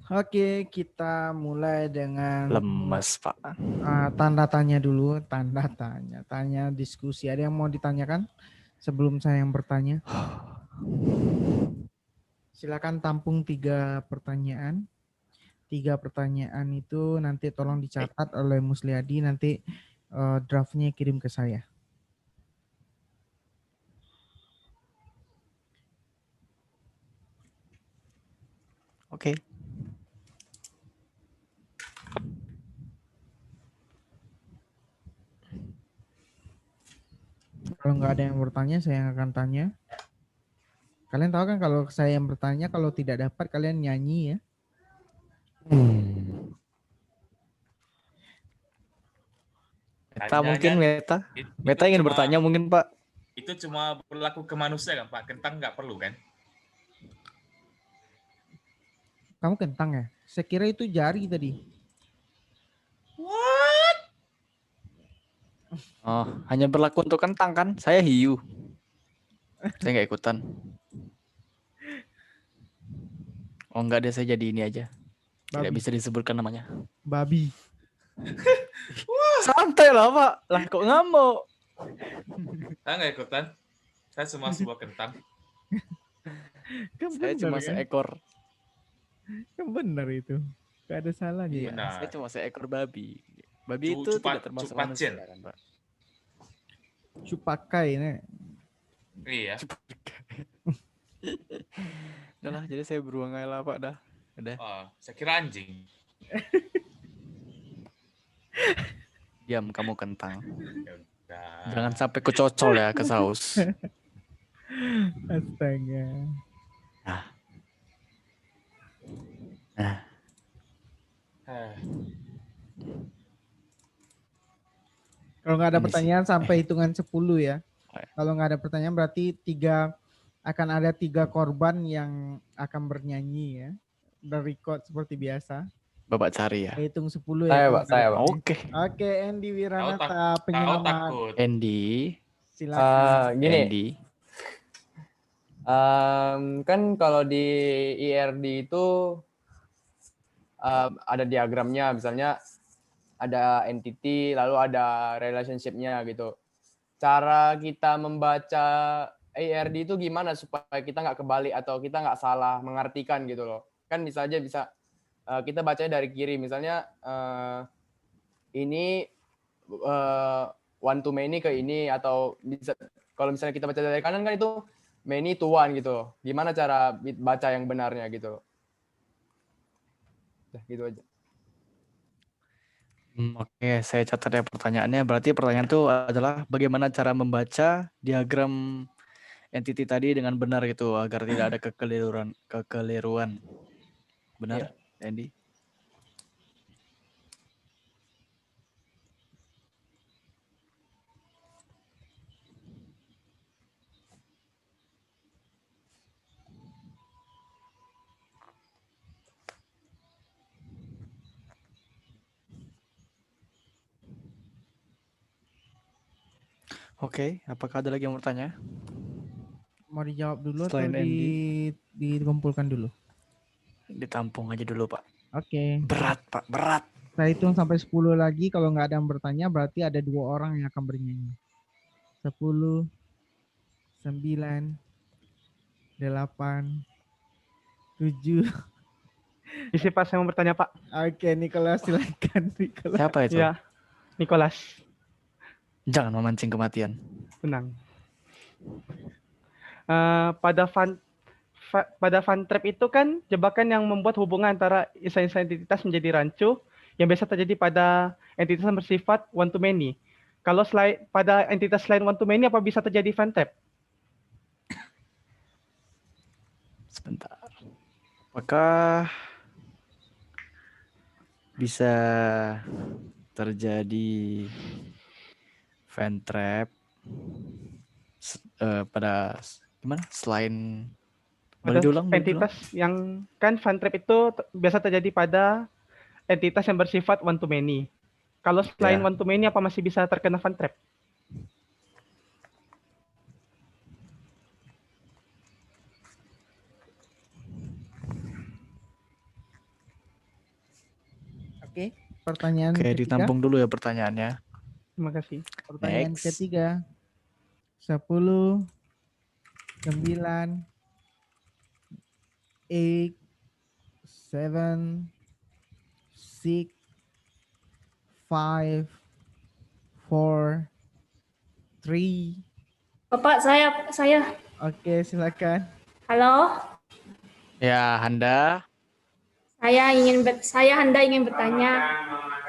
Oke, kita mulai dengan Lemes, Pak. tanda tanya dulu. Tanda tanya. Tanya diskusi. Ada yang mau ditanyakan sebelum saya yang bertanya? Silakan tampung 3 pertanyaan. 3 pertanyaan itu nanti tolong dicatat oleh Musliadi. Nanti draftnya kirim ke saya. Oke. Kalau nggak ada yang bertanya, saya yang akan tanya. Kalian tahu kan kalau saya yang bertanya, kalau tidak dapat kalian nyanyi ya. Meta mungkin Meta. Meta ingin cuma, bertanya mungkin Pak. Itu cuma berlaku ke manusia kan Pak? Kentang nggak perlu kan? Kamu kentang ya? Saya kira itu jari tadi. What? Oh, hanya berlaku untuk kentang kan? Saya hiu. Saya nggak ikutan. Oh enggak deh, saya jadi ini aja. Tidak Babi. bisa disebutkan namanya. Babi. Santai lah Pak. Lah kok ngamuk? Saya nggak ikutan. Saya cuma sebuah kentang. Kan Saya benar cuma kan? seekor. Kan benar itu. Gak ada salahnya. Iya, Benar. saya cuma seekor babi. Babi itu tidak termasuk Cupacen. manusia kan Pak? Cupakai nih. Iya. Udah lah, jadi saya beruang aja lah Pak dah. Udah. Oh, saya kira anjing. Diam kamu kentang. Ya udah. Jangan sampai kecocol ya ke saus. Astaga. Nah. Kalau nggak ada Ini pertanyaan sampai hitungan 10 ya. Oh ya. Kalau nggak ada pertanyaan berarti akan ada 3 korban yang akan bernyanyi ya. Dan record seperti biasa. Bapak cari ya. Hitung 10 ya. Saya Pak, saya Pak. Oke. Oke, Andy Wiranata, Tahu penyelamat. takut. Andy. Silakan. Gini, Andy. kan kalau di IRD itu ada diagramnya, misalnya ada entity, lalu ada relationship-nya gitu. Cara kita membaca IRD itu gimana supaya kita nggak kebalik atau kita nggak salah mengartikan gitu loh. Kan bisa aja kita bacanya dari kiri, misalnya ini one to many ke ini, atau bisa kalau misalnya kita baca dari kanan kan itu many to one gitu loh. Gimana cara baca yang benarnya gitu loh. Udah gitu aja. Oke, saya catat ya pertanyaannya. Berarti pertanyaan itu adalah bagaimana cara membaca diagram entity tadi dengan benar gitu agar tidak ada kekeliruan. Benar, Andy? Oke, apakah ada lagi yang bertanya? Mau dijawab dulu Selain atau dikumpulkan dulu? Ditampung aja dulu, Pak. Oke. Berat, Pak, berat. Saya hitung sampai 10 lagi. Kalau nggak ada yang bertanya, berarti ada 2 orang yang akan bernyanyi. 10, 9, 8, 7. Isi Pak, saya mau bertanya Pak. Oke, Nicholas silakan. Nicholas. Siapa itu? Ya, Nicholas. Jangan memancing kematian. Tenang. Pada fun trap itu kan jebakan yang membuat hubungan antara instansi entitas menjadi rancu yang biasa terjadi pada entitas yang bersifat one to many. Kalau pada entitas lain one to many, apa bisa terjadi fun trap? Sebentar. Apakah bisa terjadi fan trap pada gimana? Selain boleh diulang? Entitas yang kan fun trap itu biasa terjadi pada entitas yang bersifat one to many. Kalau selain one to many, apa masih bisa terkena fun trap? Oke, pertanyaan Oke, ketiga. ditampung dulu ya pertanyaannya. Terima kasih. Pertanyaan Next. ketiga. 10, 9, 8, 7, 6, 5, 4, 3. Bapak, saya. Oke, silakan. Halo, Ya, Handa. saya Handa ingin bertanya.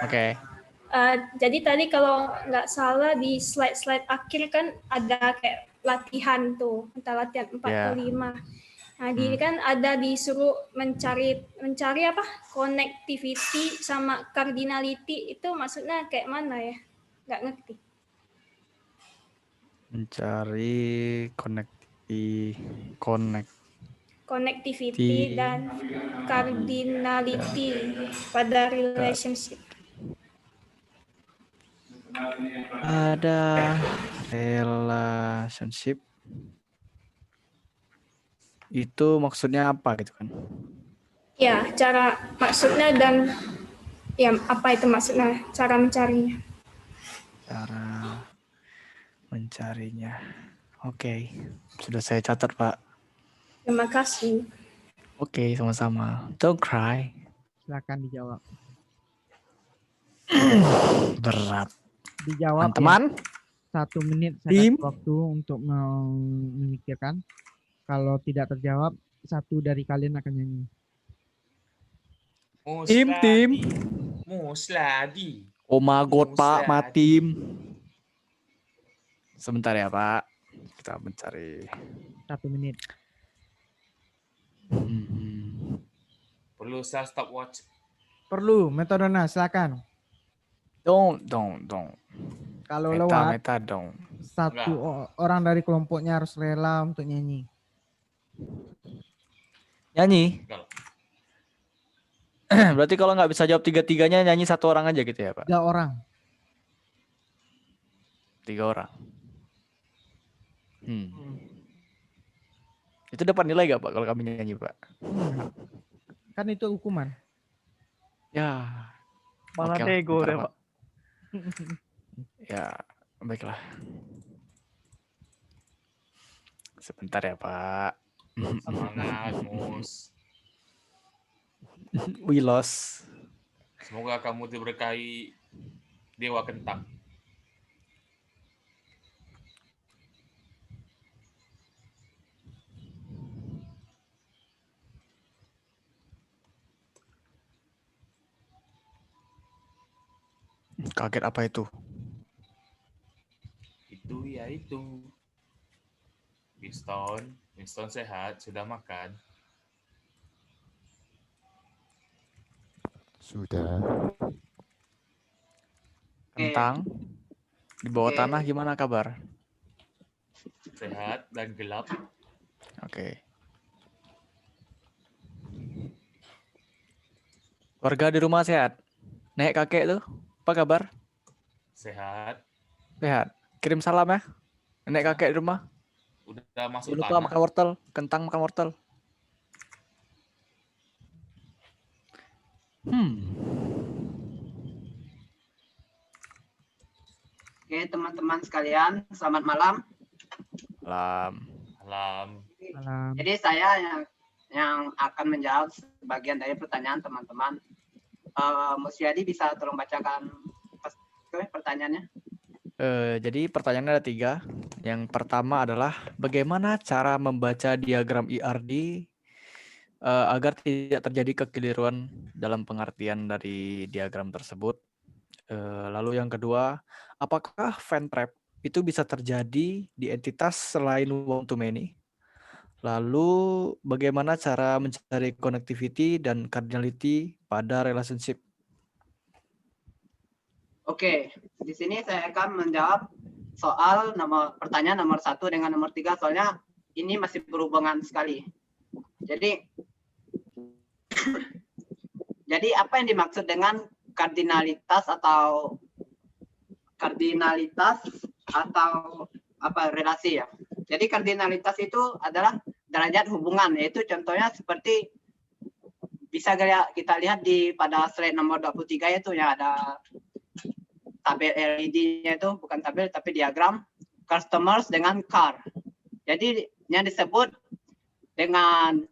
Oke. Jadi tadi kalau nggak salah di slide-slide akhir kan ada kayak latihan tuh, entah latihan 4 atau 5. Nah, di kan ada disuruh mencari apa? Connectivity sama cardinality, itu maksudnya kayak mana ya? Nggak ngerti. Mencari Connectivity dan cardinality pada relationship. Ada relationship. Itu maksudnya apa gitu kan? Ya, cara maksudnya dan ya apa itu maksudnya, cara mencarinya. Cara mencarinya. Oke, sudah saya catat, Pak. Terima kasih. Oke, sama-sama. Don't cry. Silakan dijawab. Berat. Dijawab Teman-teman. ya. 1 menit saya Tim. kasih waktu untuk memikirkan. Kalau tidak terjawab, 1 dari kalian akan nyanyi. Tim. Musladi. Oh my God, Pak, Musladi. Matim. Sebentar ya, Pak. Kita mencari. 1 menit. Perlu saya stopwatch. Perlu, metodona, silakan. Don't. Kalau lewat, Meta dong. 1 orang dari kelompoknya harus rela untuk nyanyi. Nyanyi? Enggak. Berarti kalau nggak bisa jawab 3-3-nya, nyanyi 1 orang aja gitu ya, Pak? 3 orang. 3 orang. Itu dapat nilai nggak, Pak, kalau kami nyanyi, Pak? Enggak. Kan itu hukuman. Ya. Malah Oke lah, nego bentar, deh, Pak. Pak. Ya, baiklah. Sebentar ya, Pak. Semangat, Mus. We lost. Semoga kamu diberkahi Dewa Kentang. Kaget apa itu? Itu. Winston sehat, sudah makan. Sudah. Kentang. Di bawah tanah gimana kabar? Sehat dan gelap. Oke. Warga di rumah sehat? Nek kakek tuh, apa kabar? Sehat. Sehat. Kirim salam ya. Nek kakek di rumah. Udah masuk Jangan lupa tanah. makan wortel. Kentang makan wortel. Oke, teman-teman sekalian, selamat malam. Malam. Malam. Jadi saya yang akan menjawab sebagian dari pertanyaan teman-teman. Musyadi bisa tolong bacakan pertanyaannya? Jadi pertanyaannya ada 3. Yang pertama adalah bagaimana cara membaca diagram IRD agar tidak terjadi kekeliruan dalam pengertian dari diagram tersebut. Lalu yang kedua, apakah fan trap itu bisa terjadi di entitas selain one to many? Lalu bagaimana cara mencari connectivity dan cardinality pada relationship? Oke, di sini saya akan menjawab soal pertanyaan nomor 1 dengan nomor 3, soalnya ini masih berhubungan sekali. Jadi apa yang dimaksud dengan kardinalitas atau apa relasi ya? Jadi kardinalitas itu adalah derajat hubungan, yaitu contohnya seperti bisa kita lihat pada slide nomor 23 itu ya ada tabel LED-nya itu, bukan tabel tapi diagram customers dengan car. Jadi yang disebut dengan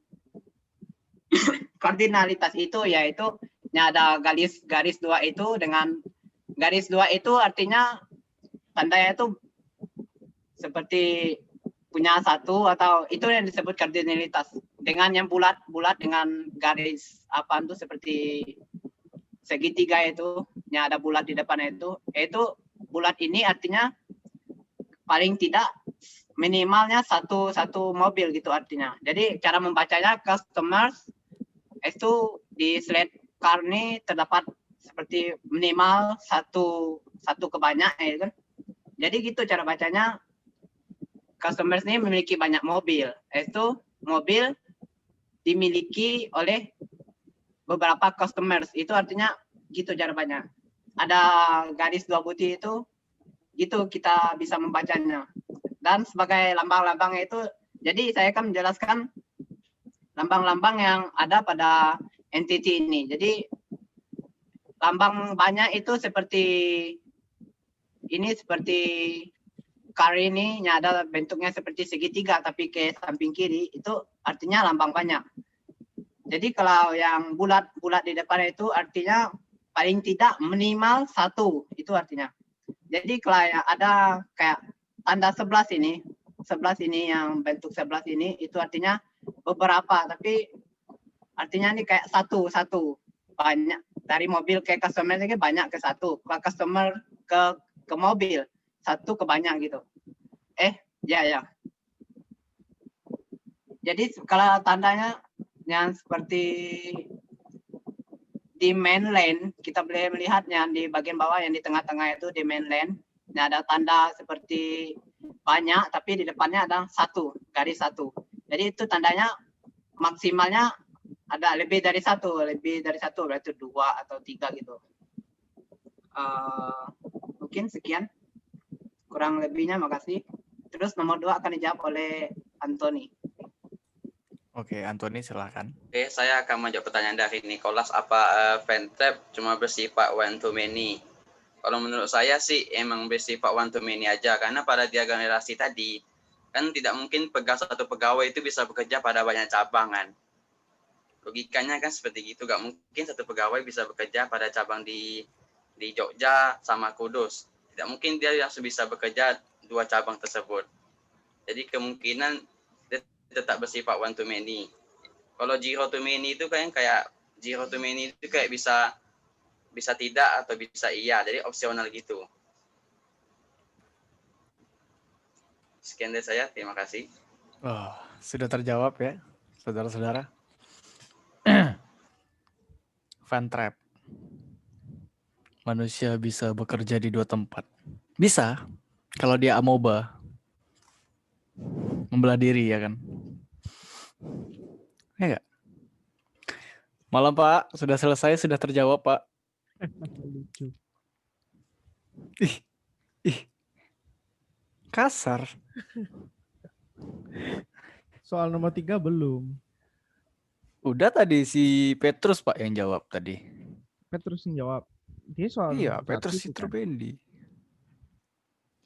kardinalitas itu yaitu ada garis dua itu, dengan garis dua itu artinya tandanya itu seperti punya satu, atau itu yang disebut kardinalitas. Dengan yang bulat dengan garis apa itu seperti segitiga itu, yang ada bulat di depannya itu bulat ini artinya paling tidak minimalnya satu mobil gitu artinya. Jadi cara membacanya customers itu di slide car ini terdapat seperti minimal satu kebanyak ya kan. Jadi gitu cara bacanya. Customers ini memiliki banyak mobil. Itu mobil dimiliki oleh beberapa customers. Itu artinya gitu cara bacanya. Ada garis dua putih itu, gitu kita bisa membacanya. Dan sebagai lambang-lambangnya itu, jadi saya akan menjelaskan lambang-lambang yang ada pada entity ini. Jadi lambang banyak itu seperti ini, seperti car ini yang ada bentuknya seperti segitiga tapi ke samping kiri, itu artinya lambang banyak. Jadi kalau yang bulat di depan itu artinya paling tidak minimal satu, itu artinya. Jadi kalau yang ada kayak tanda 11 ini yang bentuk 11 ini, itu artinya beberapa, tapi artinya ini kayak satu banyak, dari mobil ke customer ini banyak ke satu, ke customer ke mobil satu ke banyak gitu. Ya. Jadi kalau tandanya yang seperti di main lane, kita boleh melihatnya di bagian bawah yang di tengah-tengah itu di main lane. Nah, ada tanda seperti banyak tapi di depannya ada garis satu. Jadi itu tandanya maksimalnya ada lebih dari satu berarti 2 atau 3 gitu. Mungkin sekian. Kurang lebihnya makasih. Terus nomor 2 akan dijawab oleh Anthony. Oke, Anthony silakan. Oke, saya akan menjawab pertanyaan dari Nicholas. Apa fan trap cuma bersifat one to many? Kalau menurut saya sih emang bersifat one to many aja, karena pada diagram relasi tadi kan tidak mungkin satu pegawai itu bisa bekerja pada banyak cabang kan. Logikanya kan seperti gitu, gak mungkin satu pegawai bisa bekerja pada cabang di Jogja sama Kudus. Tidak mungkin dia langsung bisa bekerja 2 cabang tersebut. Jadi kemungkinan dia tetap bersifat one to many. Kalau zero to many itu kayak zero to many itu kayak bisa tidak atau bisa iya. Jadi opsional gitu. Sekian dari saya, terima kasih. Oh, sudah terjawab ya, saudara-saudara. Fan trap. Manusia bisa bekerja di 2 tempat. Bisa, kalau dia amoeba. Membelah diri ya kan. Ya enggak? Malam Pak, sudah selesai, sudah terjawab Pak. Lucu. Ih. Kasar. Soal nomor 3 belum. Udah tadi si Petrus Pak yang jawab tadi. Petrus yang jawab. Dia soal Iya, nomor Petrus 1 Sitrobendi.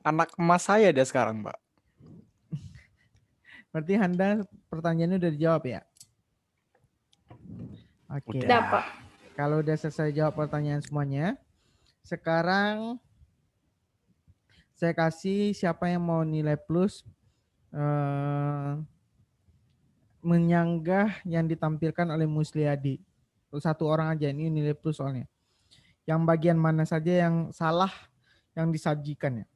Anak emas saya dia sekarang, Pak. Berarti Handa pertanyaannya udah dijawab ya? Oke. Udah. Pak. Kalau udah selesai jawab pertanyaan semuanya, sekarang saya kasih siapa yang mau nilai plus menyanggah yang ditampilkan oleh Musliadi. Satu orang aja, ini nilai plus soalnya. Yang bagian mana saja yang salah yang disajikan ya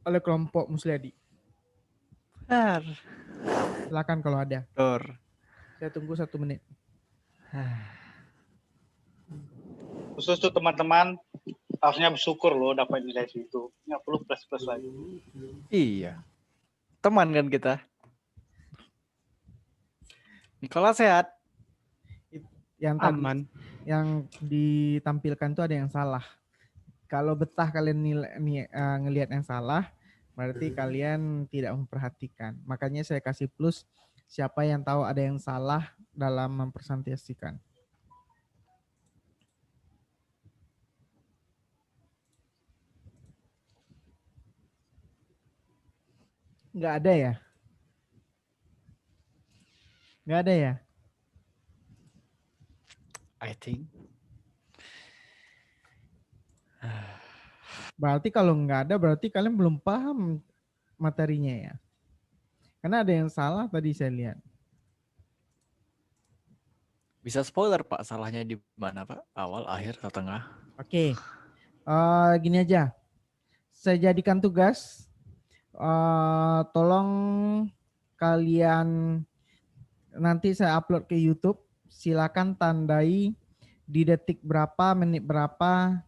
oleh kelompok Musliadi. Silakan kalau ada. Saya tunggu 1 menit. Khusus tuh teman-teman harusnya bersyukur loh dapat nilai situ. Nggak perlu plus-plus lagi. Iya. Teman kan kita. Nicholas sehat. Yang tadi, Aman. yang ditampilkan tuh ada yang salah. Kalau betah kalian ngelihat yang salah, berarti kalian tidak memperhatikan. Makanya saya kasih plus Siapa yang tahu ada yang salah dalam mempresentasikan? Nggak ada ya? Nggak ada ya? I think. Berarti kalau nggak ada, berarti kalian belum paham materinya ya. Karena ada yang salah tadi saya lihat. Bisa spoiler Pak, salahnya di mana Pak? Awal, akhir, atau tengah? Oke, gini aja. Saya jadikan tugas. Tolong kalian nanti saya upload ke YouTube. Silakan tandai di detik berapa, menit berapa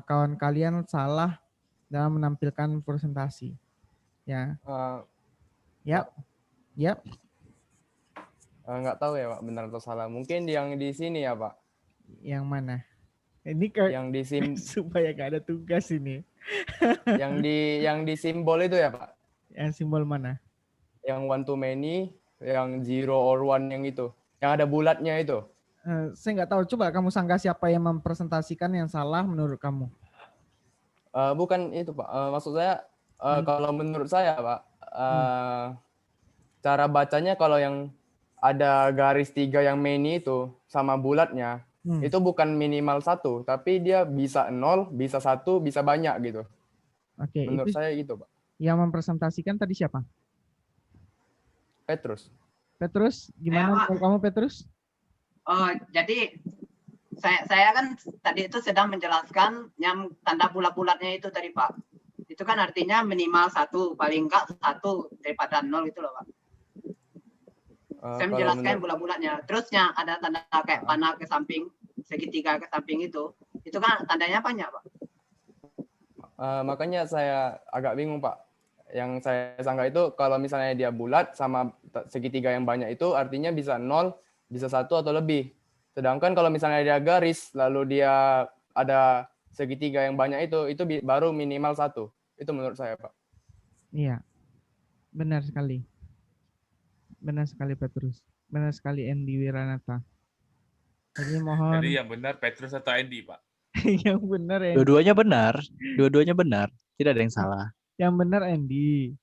kawan kalian salah dalam menampilkan presentasi. Ya. Yap. Yap. Nggak tahu ya Pak, benar atau salah. Mungkin yang di sini ya Pak. Yang mana? Ini yang di supaya gak ada tugas ini. yang di simbol itu ya Pak. Yang simbol mana? Yang one to many, yang zero or one yang itu. Yang ada bulatnya itu. Saya nggak tahu. Coba kamu sangka siapa yang mempresentasikan yang salah menurut kamu? Bukan itu Pak. Maksud saya kalau menurut saya Pak, cara bacanya kalau yang ada garis 3 yang many itu sama bulatnya, itu bukan minimal 1, tapi dia bisa 0, bisa 1, bisa banyak gitu. Oke, menurut itu saya gitu Pak. Yang mempresentasikan tadi siapa? Petrus. Petrus, gimana kalau kamu Petrus? Oh, jadi saya kan tadi itu sedang menjelaskan yang tanda bulat-bulatnya itu tadi Pak. Itu kan artinya minimal 1, paling enggak 1 daripada 0 itu loh Pak. Saya menjelaskan bulat-bulatnya. Terusnya ada tanda kayak panah ke samping, segitiga ke samping itu kan tandanya banyak Pak. Makanya saya agak bingung Pak. Yang saya sangka itu kalau misalnya dia bulat sama segitiga yang banyak itu artinya bisa 0, bisa 1 atau lebih. Sedangkan kalau misalnya dia garis lalu dia ada segitiga yang banyak itu baru minimal 1. Itu menurut saya Pak. Iya, benar sekali. Benar sekali Petrus. Benar sekali Andy Wiranata. Jadi mohon. Jadi yang benar Petrus atau Andy Pak? Yang benar Andy. Dua-duanya benar. Dua-duanya benar. Tidak ada yang salah. Yang benar Andy.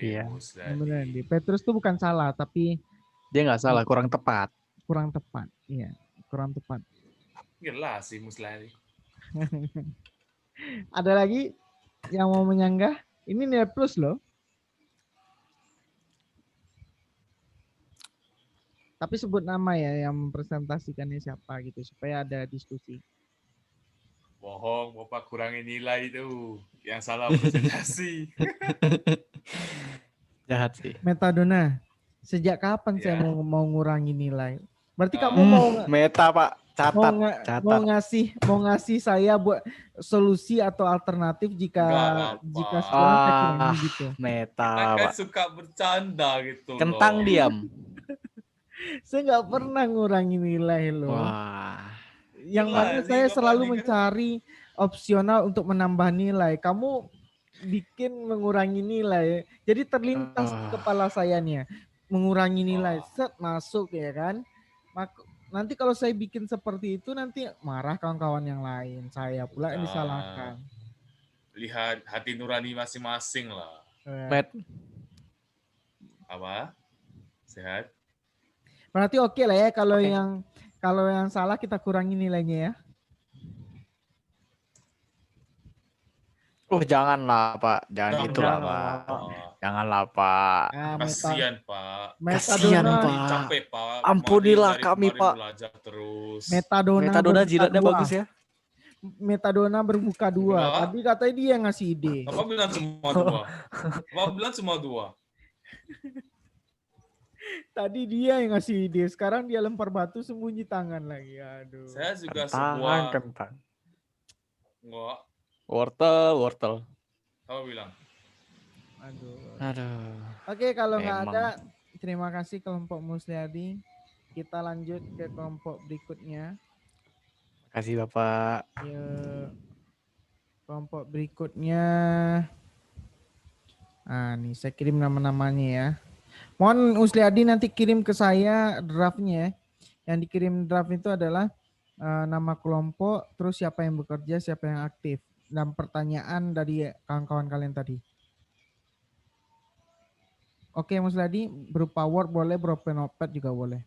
Iya. Yang benar Andy. Petrus tuh bukan salah, tapi dia nggak salah, kurang tepat. Kurang tepat, iya, kurang tepat. Gila sih Musladi. Ada lagi yang mau menyanggah? Ini nilai plus loh. Tapi sebut nama ya yang mempresentasikannya siapa gitu supaya ada diskusi. Bohong, Bapak kurangi nilai itu. Yang salah presentasi. Jahat sih. Metadona, sejak kapan saya mau ngurangi nilai? Berarti kamu mau meta Pak, catat. Mau ngasih saya buat solusi atau alternatif jika sekolah saya kurangi gitu. Meta kan Pak. suka bercanda gitu. Kentang diam. Saya nggak pernah ngurangi nilai loh. Wah. Yang mana saya selalu mencari opsional untuk menambah nilai. Kamu bikin mengurangi nilai. Jadi terlintas di kepala saya nih. Mengurangi nilai. Set masuk ya kan. Nanti kalau saya bikin seperti itu nanti marah kawan-kawan yang lain. Saya pula yang disalahkan. Lihat hati nurani masing-masing lah. Apa? Sehat? Berarti oke lah ya kalau yang salah kita kurangi nilainya ya. Janganlah Pak, jangan itulah Pak. Janganlah Pak. Kasihan Pak. Kasihan Pak. Capek Pak. Ampunilah kami Pak. Terus. Metadona jilatnya bagus ya. Metadona berbuka 2. Tadi katanya dia yang ngasih ide. Bapak bilang semua 2. Bapak bilang semua 2. Tadi dia yang ngasih ide, sekarang dia lempar batu sembunyi tangan lagi. Aduh. Saya juga kentang. Enggak. Wortel. Apa bilang? Aduh. Oke, kalau nggak ada, terima kasih kelompok Musliadi. Kita lanjut ke kelompok berikutnya. Kasih Bapak. Kelompok berikutnya. Nih saya kirim nama-namanya ya. Mohon Usliadi nanti kirim ke saya draftnya. Yang dikirim draft itu adalah nama kelompok, terus siapa yang bekerja, siapa yang aktif, dan pertanyaan dari kawan-kawan kalian tadi. Oke, Mas Ladi, berupa Word boleh, berupa Notepad juga boleh.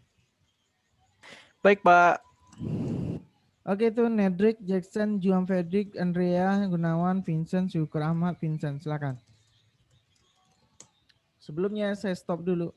Baik, Pak. Oke, itu Nedrick, Jackson, Juan Fredrik, Andrea, Gunawan, Vincent, Syukur Ahmad, Vincent, silakan. Sebelumnya saya stop dulu.